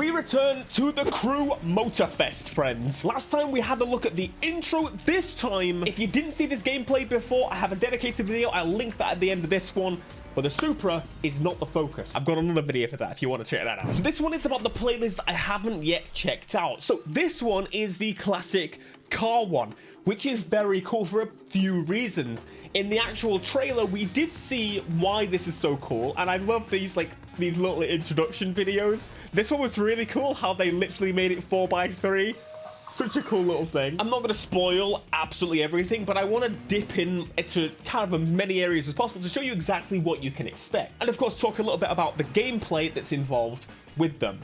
We return to the Crew Motorfest, friends. Last time we had a look at the intro. This time, if you didn't see this gameplay before, I have a dedicated video. I'll link that at the end of this one. But the Supra is not the focus. I've got another video for that if you want to check that out. So this one is about the playlist I haven't yet checked out. So this one is the classic car one, which is very cool for a few reasons. In the actual trailer, we did see why this is so cool, and I love these little introduction videos. This one was really cool, how they literally made it 4x3. Such a cool little thing. I'm not going to spoil absolutely everything, but I want to dip into kind of as many areas as possible to show you exactly what you can expect. And of course, talk a little bit about the gameplay that's involved with them.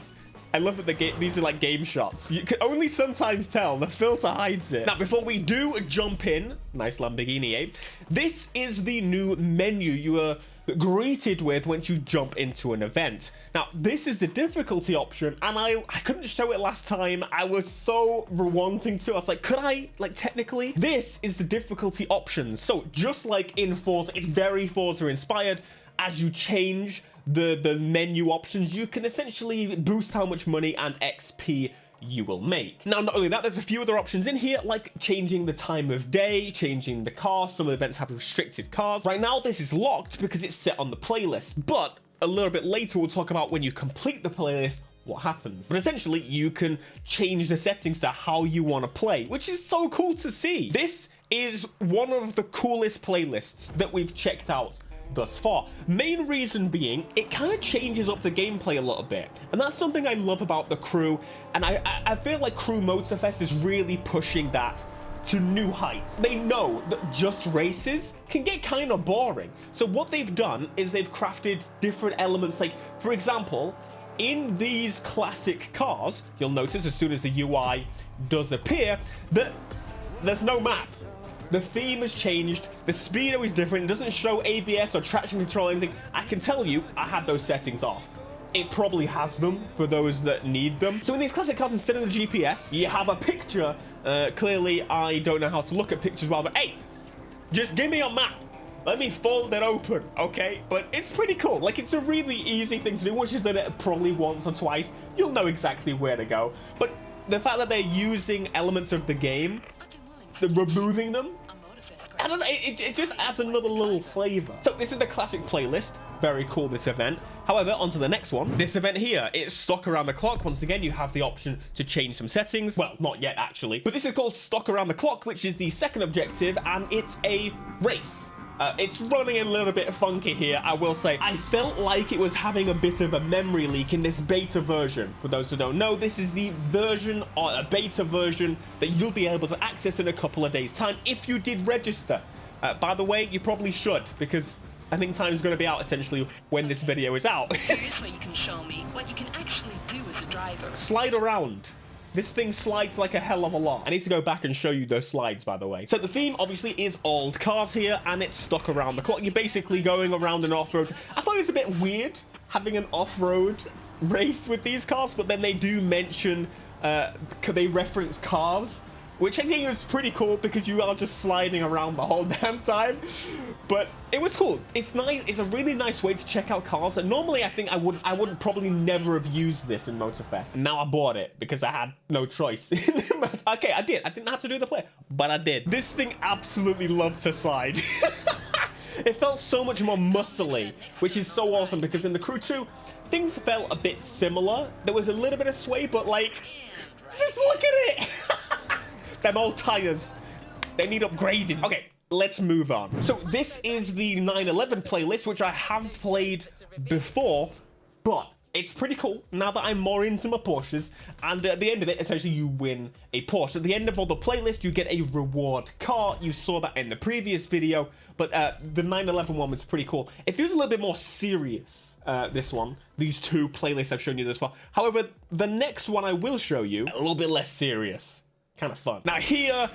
I love that these are like game shots. You can only sometimes tell. The filter hides it. Now, before we do jump in, nice Lamborghini, eh? This is the new menu you are greeted with once you jump into an event. Now, this is the difficulty option, and I couldn't show it last time. I was so wanting to. I was like, could I, technically? This is the difficulty options. So, just like in Forza, it's very Forza inspired. As you change the menu options, you can essentially boost how much money and XP you will make. Now, not only that, there's a few other options in here, like changing the time of day, changing the car. Some events have restricted cars. Right now, this is locked because it's set on the playlist, but a little bit later, we'll talk about when you complete the playlist, what happens. But essentially, you can change the settings to how you want to play, which is so cool to see. This is one of the coolest playlists that we've checked out thus far. Main reason being, it kind of changes up the gameplay a little bit, and that's something I love about the Crew, and I feel like Crew Motorfest is really pushing that to new heights. They know that just races can get kind of boring, so what they've done is they've crafted different elements. Like, for example, in these classic cars, you'll notice as soon as the UI does appear that there's no map. The theme has changed, the speedo is different, it doesn't show ABS or traction control or anything. I can tell you, I had those settings off. It probably has them for those that need them. So in these classic cars, instead of the GPS, you have a picture. Clearly, I don't know how to look at pictures well, but hey, just give me a map. Let me fold it open, okay? But it's pretty cool. Like, it's a really easy thing to do. Once you've done it probably once or twice, you'll know exactly where to go. But the fact that they're using elements of the game, removing them, I don't know, it just adds another little flavor. So this is the classic playlist. Very cool, this event. However, on to the next one. This event here, it's stock around the clock. Once again, you have the option to change some settings. Well, not yet, actually. But this is called stock around the clock, which is the second objective, and it's a race. It's running a little bit funky here, I will say. I felt like it was having a bit of a memory leak in this beta version. For those who don't know, this is the version, or a beta version, that you'll be able to access in a couple of days' time if you did register. By the way, you probably should, because I think time's going to be out essentially when this video is out. This way you can show me what you can actually do as a driver. Slide around. This thing slides like a hell of a lot. I need to go back and show you those slides, by the way. So the theme, obviously, is old cars here, and it's stuck around the clock. You're basically going around an off-road. I thought it was a bit weird having an off-road race with these cars, but then they do mention, they reference cars, which I think is pretty cool because you are just sliding around the whole damn time. But it was cool. It's nice. It's a really nice way to check out cars. And normally I think I would probably never have used this in Motorfest. And now I bought it because I had no choice. Okay, I did. I didn't have to do the play, but I did. This thing absolutely loved to slide. It felt so much more muscly, which is so awesome because in the Crew 2, things felt a bit similar. There was a little bit of sway, but like, just look at it. Them old tires, they need upgrading. Okay, let's move on. So this is the 911 playlist, which I have played before, but it's pretty cool now that I'm more into my Porsches. And at the end of it, essentially you win a Porsche. At the end of all the playlist, you get a reward car. You saw that in the previous video, but the 911 one was pretty cool. It feels a little bit more serious, this one. These two playlists I've shown you this far. However, the next one I will show you, a little bit less serious. Kind of fun. Now here,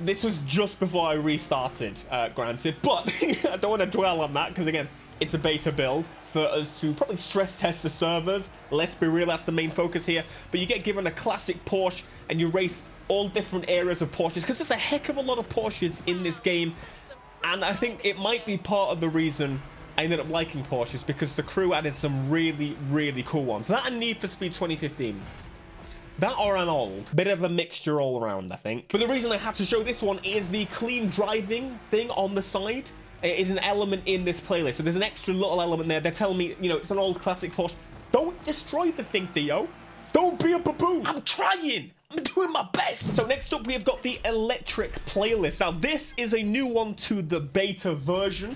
this was just before I restarted, granted, but I don't want to dwell on that because again, it's a beta build for us to probably stress test the servers. Let's be real, that's the main focus here. But you get given a classic Porsche and you race all different areas of Porsches because there's a heck of a lot of Porsches in this game. And I think it might be part of the reason I ended up liking Porsches because the crew added some really, really cool ones. That and Need for Speed 2015. That or an old. Bit of a mixture all around, I think. But the reason I had to show this one is the clean driving thing on the side. It is an element in this playlist. So there's an extra little element there. They're telling me, you know, it's an old classic Porsche. Don't destroy the thing, Theo. Don't be a baboon. I'm trying. I'm doing my best. So next up, we have got the electric playlist. Now, this is a new one to the beta version.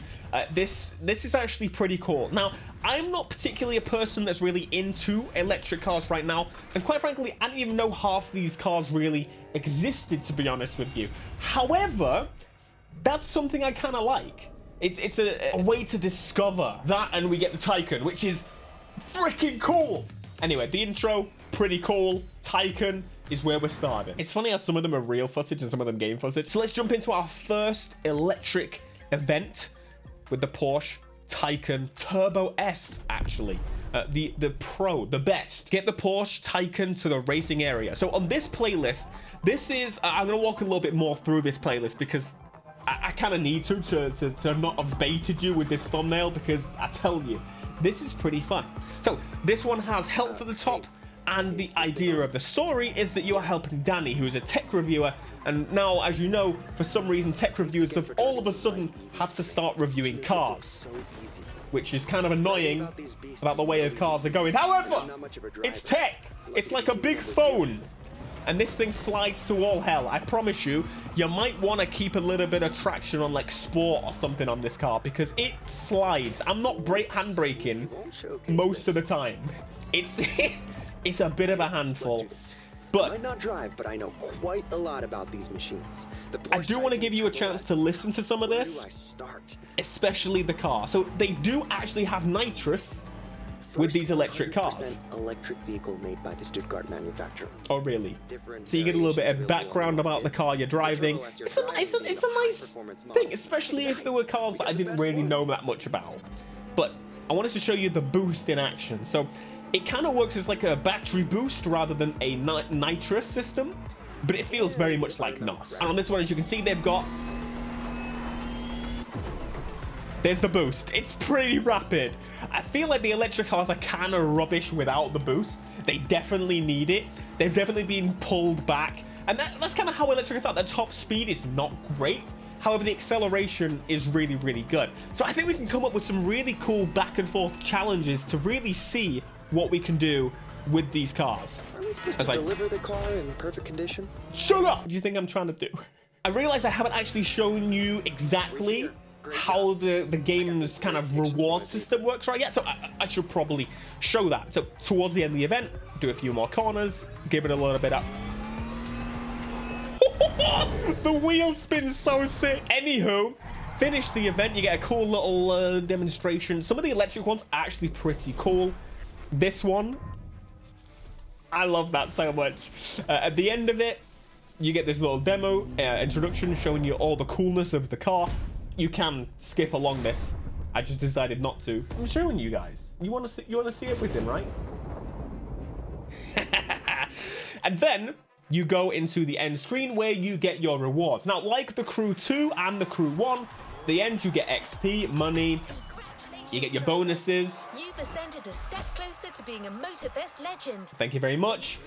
This is actually pretty cool. Now, I'm not particularly a person that's really into electric cars right now. And quite frankly, I didn't even know half these cars really existed, to be honest with you. However, that's something I kind of like. It's a way to discover that, and we get the Taycan, which is freaking cool. Anyway, the intro, pretty cool. Taycan is where we're starting. It's funny how some of them are real footage and some of them game footage. So let's jump into our first electric event with the Porsche Taycan Turbo S, actually. The pro, the best. Get the Porsche Taycan to the racing area. So on this playlist, this is, I'm going to walk a little bit more through this playlist because I kind of need to not have baited you with this thumbnail, because I tell you, this is pretty fun. So this one has health at the top, and the idea of the story is that you are helping Danny, who is a tech reviewer, and now, as you know, for some reason, tech reviewers have all of a sudden had to start reviewing cars, which is kind of annoying about the way of cars are going. However, it's tech. It's like a big phone. And this thing slides to all hell. I promise you, you might want to keep a little bit of traction on like sport or something on this car, because it slides. I'm not handbraking most of the time. It's a bit of a handful. But I might not drive, but I know quite a lot about these machines. I do want to give you a chance to listen to some of this, especially the car. So they do actually have nitrous with these electric cars. Electric vehicle made by the Stuttgart manufacturer. Oh, really? So you get a little bit of background about the car you're driving. It's a nice thing, especially if there were cars that I didn't really know that much about. But I wanted to show you the boost in action. So it kind of works as like a battery boost rather than a nitrous system, but it feels very much like NOS. And on this one, as you can see, they've got... There's the boost. It's pretty rapid. I feel like the electric cars are kind of rubbish without the boost. They definitely need it. They've definitely been pulled back. And that's kind of how electric is at. The top speed is not great. However, the acceleration is really, really good. So I think we can come up with some really cool back and forth challenges to really see what we can do with these cars. Are we supposed to deliver the car in perfect condition? Shut up! What do you think I'm trying to do? I realize I haven't actually shown you exactly how the game's kind of reward system works right yet, so I should probably show that. So towards the end of the event, do a few more corners, give it a little bit up. The wheel spins so sick. Anywho, finish the event, you get a cool little demonstration. Some of the electric ones are actually pretty cool. This one, I love that so much. At the end of it, you get this little demo introduction showing you all the coolness of the car. You can skip along this. I just decided not to. I'm showing you guys. You want to see everything, right? And then you go into the end screen where you get your rewards. Now, like the Crew 2 and the Crew 1, the end you get XP, money, you get your bonuses. You've ascended a step closer to being a Motorfest legend. Thank you very much.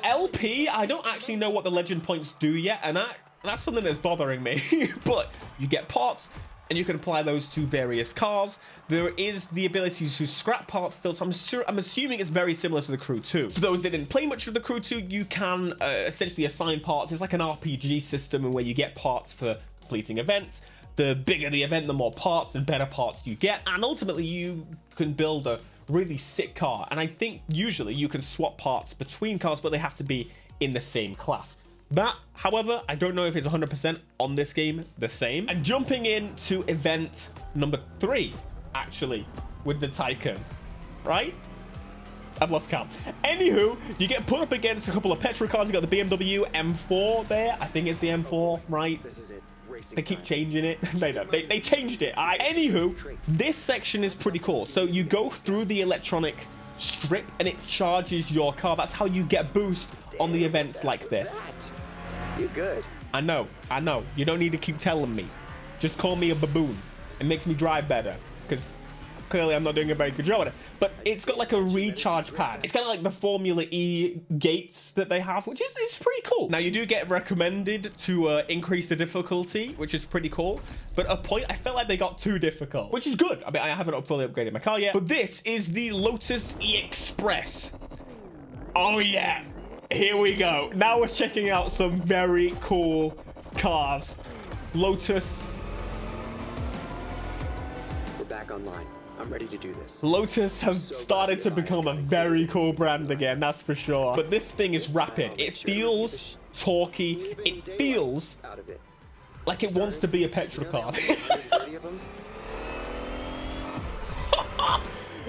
LP, I don't actually know what the legend points do yet, and that's something that's bothering me. But you get parts, and you can apply those to various cars. There is the ability to scrap parts still, so I'm assuming it's very similar to the Crew 2. For those that didn't play much of the Crew 2, you can essentially assign parts. It's like an RPG system where you get parts for completing events. The bigger the event, the more parts and better parts you get, and ultimately you can build a really sick car. And I think usually you can swap parts between cars, but they have to be in the same class. That, however, I don't know if it's 100% on this game the same. And jumping into event number 3, actually, with the Taycan, right? I've lost count. Anywho, you get put up against a couple of petrol cars. You got the BMW M4 there. I think it's the M4, right? This is it. They keep changing it. They changed it. Anywho, this section is pretty cool. So you go through the electronic strip and it charges your car. That's how you get boost on the events like this. You good? I know. You don't need to keep telling me. Just call me a baboon. It makes me drive better. because clearly I'm not doing a very good job at it. But it's got like a recharge pad. It's kind of like the Formula E gates that they have, which is it's pretty cool. Now, you do get recommended to increase the difficulty, which is pretty cool. But at a point, I felt like they got too difficult, which is good. I mean, I haven't fully upgraded my car yet. But this is the Lotus E Express. Oh, yeah. Here we go. Now we're checking out some very cool cars. Lotus. We're back online. I'm ready to do this. Lotus have started to become a very cool brand again, that's for sure. But this thing is rapid. It feels torquey. It feels like it wants to be a petrol car.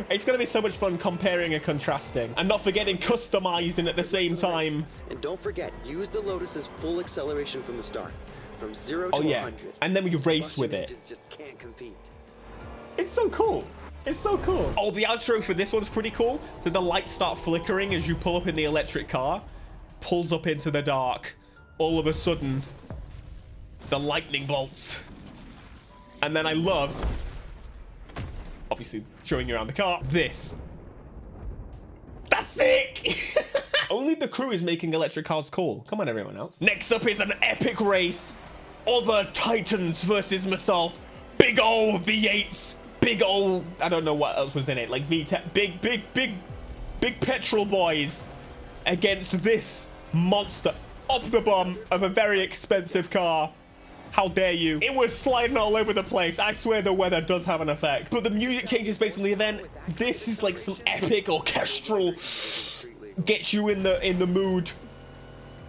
It's going to be so much fun comparing and contrasting. And not forgetting customizing at the same time. And don't forget, use the Lotus's full acceleration from the start. From 0 to 100. And then we race with it. Just can't compete. It's so cool. It's so cool. Oh, the outro for this one's pretty cool. So the lights start flickering as you pull up in the electric car. Pulls up into the dark. All of a sudden, the lightning bolts. And then I love, obviously, showing you around the car. This. That's sick! Only the Crew is making electric cars cool. Come on, everyone else. Next up is an epic race. Other Titans versus myself. Big old V8s. Big old, I don't know what else was in it. Like V10, big petrol boys against this monster up the bum of a very expensive car. How dare you? It was sliding all over the place. I swear the weather does have an effect. But the music changes basically then. This is like some epic orchestral, gets you in the mood.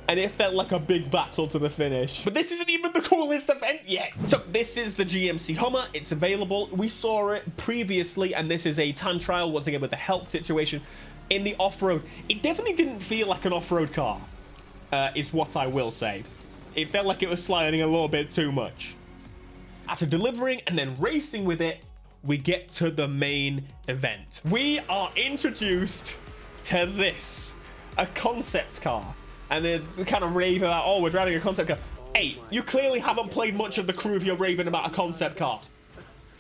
And it felt like a big battle to the finish. But this isn't even the coolest event yet. So this is the GMC Hummer. It's available. We saw it previously, and this is a time trial, once again, with the health situation in the off-road. It definitely didn't feel like an off-road car, is what I will say. It felt like it was sliding a little bit too much. After delivering and then racing with it, we get to the main event. We are introduced to this, a concept car. And they're kind of raving about, oh, we're driving a concept car. Hey, you clearly haven't played much of the Crew if you're raving about a concept car.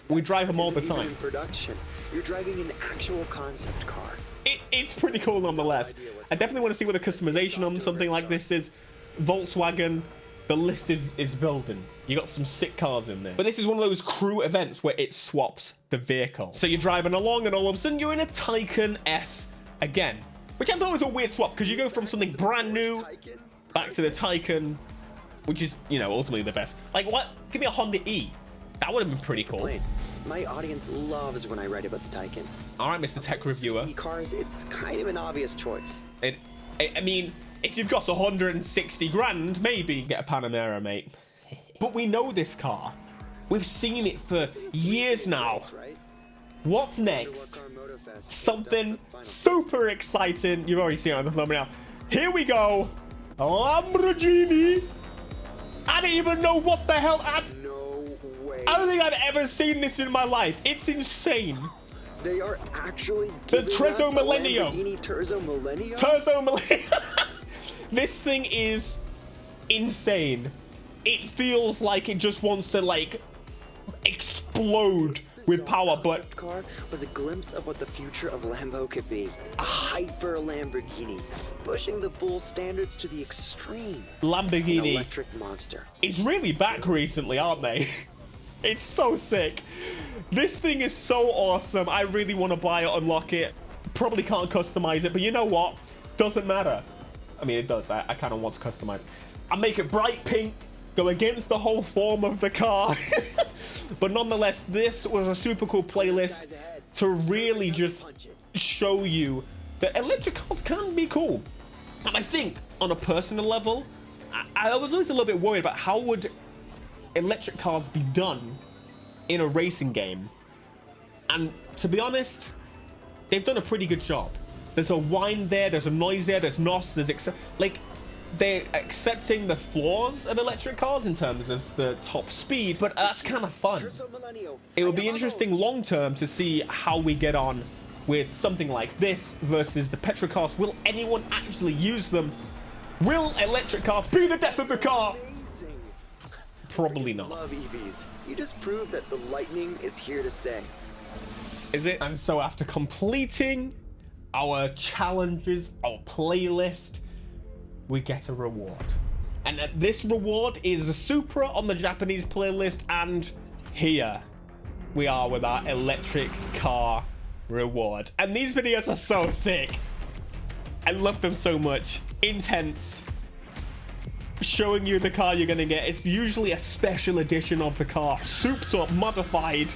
We drive them all the time. In production, you're driving an actual concept car. It's pretty cool nonetheless. I definitely want to see what the customization on something like this is. Volkswagen, the list is building. You got some sick cars in there. But this is one of those Crew events where it swaps the vehicle. So you're driving along and all of a sudden you're in a Taycan S again. Which I thought was a weird swap, because you go from something brand new back to the Taycan, which is, you know, ultimately the best. Like, what? Give me a Honda E. That would have been pretty cool. My audience loves when I write about the Taycan. All right, Mr. Tech Reviewer. E-cars, it's kind of an obvious choice. I mean, if you've got 160 grand, maybe get a Panamera, mate. But we know this car. We've seen it for years now. What's next? Something super exciting. You've already seen it on the thumbnail. Here we go. Lamborghini. I don't even know what the hell. No way. I don't think I've ever seen this in my life. It's insane. They are actually The Terzo Millennio. Lamborghini Terzo Millennio. Terzo Millennio. This thing is insane. It feels like it just wants to like explode with power, but car was a glimpse of what the future of Lambo could be. A hyper Lamborghini, pushing the bull standards to the extreme. Lamborghini. An electric monster. It's really back recently, aren't they? It's so sick. This thing is so awesome. I really want to buy it, unlock it. Probably can't customize it, but you know what? Doesn't matter. I mean, it does. I kind of want to customize it. I make it bright pink, go against the whole form of the car. But nonetheless, this was a super cool playlist to really just show you that electric cars can be cool. And I think on a personal level, I was always a little bit worried about how would electric cars be done in a racing game. And to be honest, they've done a pretty good job. There's a whine there, there's a noise there, there's NOS, there's like they're accepting the flaws of electric cars in terms of the top speed, but that's kind of fun. It will be interesting long term to see how we get on with something like this versus the petrol cars. Will anyone actually use them? Will electric cars be the death of the car? Probably not. Love EVs. You just proved that the lightning is here to stay. Is it? And so after completing our challenges, our playlist, we get a reward. And this reward is a Supra on the Japanese playlist, and here we are with our electric car reward. And these videos are so sick. I love them so much. Intense. Showing you the car you're gonna get. It's usually a special edition of the car, souped up, modified.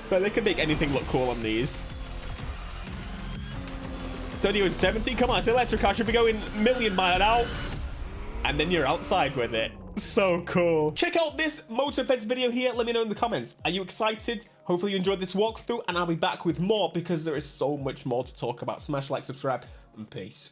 But they can make anything look cool on these. It's only in 70. Come on, it's electric car. Should be going million mile out. And then you're outside with it. So cool. Check out this Motorfest video here. Let me know in the comments. Are you excited? Hopefully you enjoyed this walkthrough, and I'll be back with more because there is so much more to talk about. Smash like, subscribe, and peace.